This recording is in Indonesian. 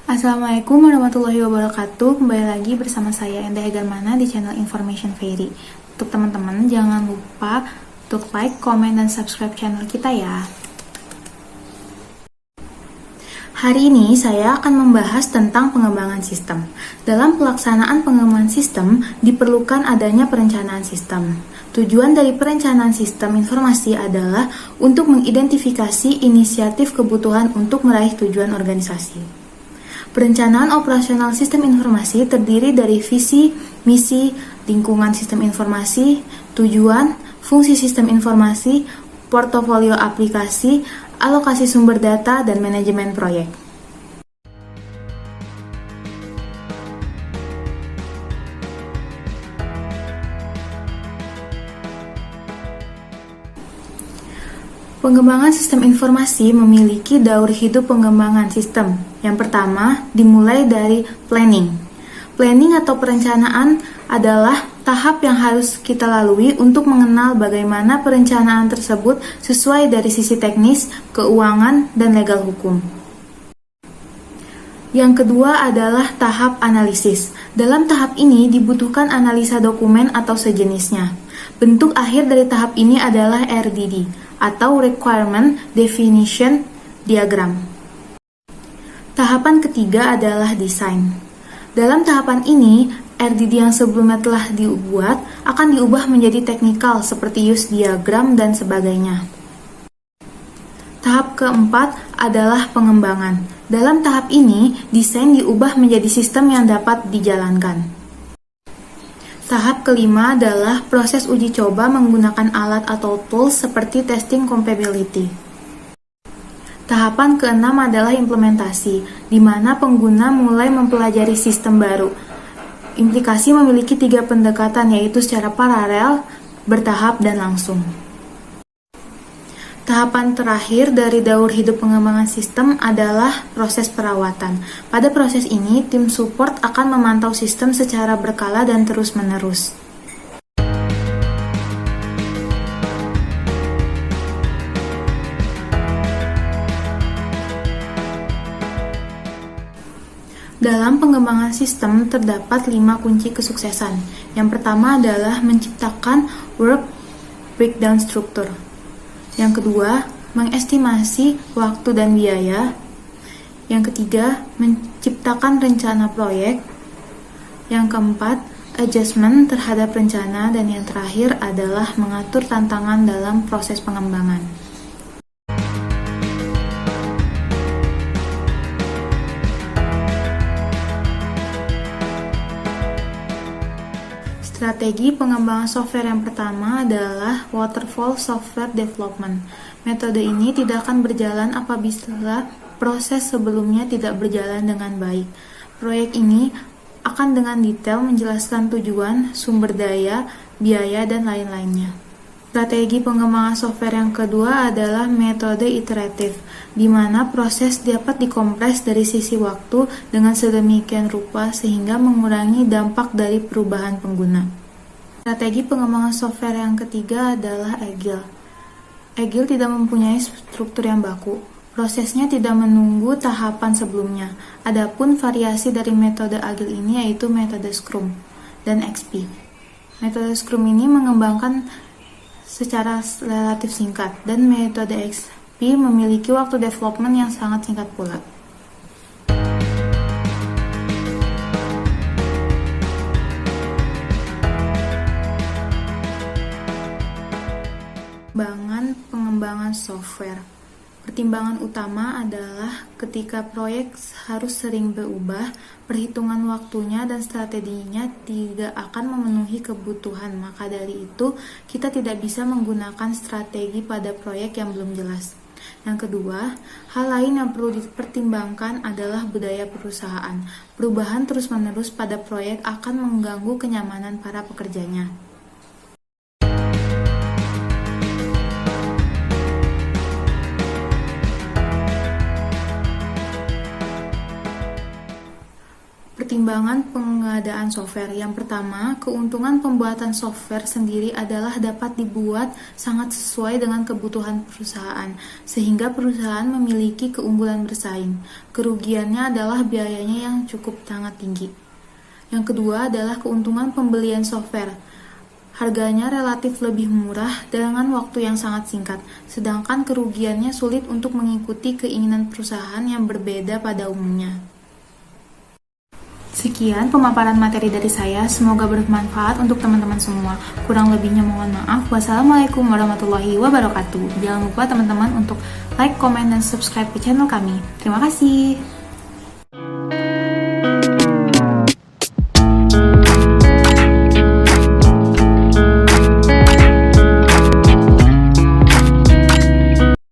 Assalamualaikum warahmatullahi wabarakatuh. Kembali lagi bersama saya Endah Egarmana di channel Information Fairy. Untuk teman-teman jangan lupa untuk like, komen, dan subscribe channel kita ya. Hari ini saya akan membahas tentang pengembangan sistem. Dalam pelaksanaan pengembangan sistem diperlukan adanya perencanaan sistem. Tujuan dari perencanaan sistem informasi adalah untuk mengidentifikasi inisiatif kebutuhan untuk meraih tujuan organisasi. Perencanaan operasional sistem informasi terdiri dari visi, misi, lingkungan sistem informasi, tujuan, fungsi sistem informasi, portofolio aplikasi, alokasi sumber data, dan manajemen proyek. Pengembangan sistem informasi memiliki daur hidup pengembangan sistem. Yang pertama, dimulai dari planning. Planning atau perencanaan adalah tahap yang harus kita lalui untuk mengenal bagaimana perencanaan tersebut sesuai dari sisi teknis, keuangan, dan legal hukum. Yang kedua adalah tahap analisis. Dalam tahap ini dibutuhkan analisa dokumen atau sejenisnya. Bentuk akhir dari tahap ini adalah RDD atau Requirement Definition Diagram. Tahapan ketiga adalah desain. Dalam tahapan ini, RDD yang sebelumnya telah dibuat akan diubah menjadi teknikal seperti use diagram dan sebagainya. Tahap keempat adalah pengembangan. Dalam tahap ini, desain diubah menjadi sistem yang dapat dijalankan. Tahap kelima adalah proses uji coba menggunakan alat atau tools seperti testing compatibility. Tahapan keenam adalah implementasi, di mana pengguna mulai mempelajari sistem baru. Implikasi memiliki 3 pendekatan, yaitu secara paralel, bertahap, dan langsung. Tahapan terakhir dari daur hidup pengembangan sistem adalah proses perawatan. Pada proses ini, tim support akan memantau sistem secara berkala dan terus-menerus. Dalam pengembangan sistem terdapat 5 kunci kesuksesan. Yang pertama adalah menciptakan work breakdown struktur. Yang kedua, mengestimasi waktu dan biaya. Yang ketiga, menciptakan rencana proyek. Yang keempat, adjustment terhadap rencana. Dan yang terakhir adalah mengatur tantangan dalam proses pengembangan. Strategi pengembangan software yang pertama adalah Waterfall Software Development. Metode ini tidak akan berjalan apabila proses sebelumnya tidak berjalan dengan baik. Proyek ini akan dengan detail menjelaskan tujuan, sumber daya, biaya, dan lain-lainnya. Strategi pengembangan software yang kedua adalah metode iteratif, di mana proses dapat dikompres dari sisi waktu dengan sedemikian rupa sehingga mengurangi dampak dari perubahan pengguna. Strategi pengembangan software yang ketiga adalah Agile. Agile tidak mempunyai struktur yang baku. Prosesnya tidak menunggu tahapan sebelumnya. Adapun variasi dari metode Agile ini yaitu metode Scrum dan XP. Metode Scrum ini mengembangkan secara relatif singkat, dan metode XP memiliki waktu development yang sangat singkat pula. Pengembangan software. Pertimbangan utama adalah ketika proyek harus sering berubah, perhitungan waktunya dan strateginya tidak akan memenuhi kebutuhan. Maka dari itu, kita tidak bisa menggunakan strategi pada proyek yang belum jelas. Yang kedua, hal lain yang perlu dipertimbangkan adalah budaya perusahaan. Perubahan terus-menerus pada proyek akan mengganggu kenyamanan para pekerjanya. Pertimbangan pengadaan software. Yang pertama, keuntungan pembuatan software sendiri adalah dapat dibuat sangat sesuai dengan kebutuhan perusahaan, sehingga perusahaan memiliki keunggulan bersaing. Kerugiannya adalah biayanya yang cukup sangat tinggi. Yang kedua adalah keuntungan pembelian software. Harganya relatif lebih murah dengan waktu yang sangat singkat, sedangkan kerugiannya sulit untuk mengikuti keinginan perusahaan yang berbeda pada umumnya. Sekian pemaparan materi dari saya, semoga bermanfaat untuk teman-teman semua. Kurang lebihnya mohon maaf. Wassalamualaikum warahmatullahi wabarakatuh. Jangan lupa teman-teman untuk like, komen, dan subscribe ke channel kami. Terima kasih.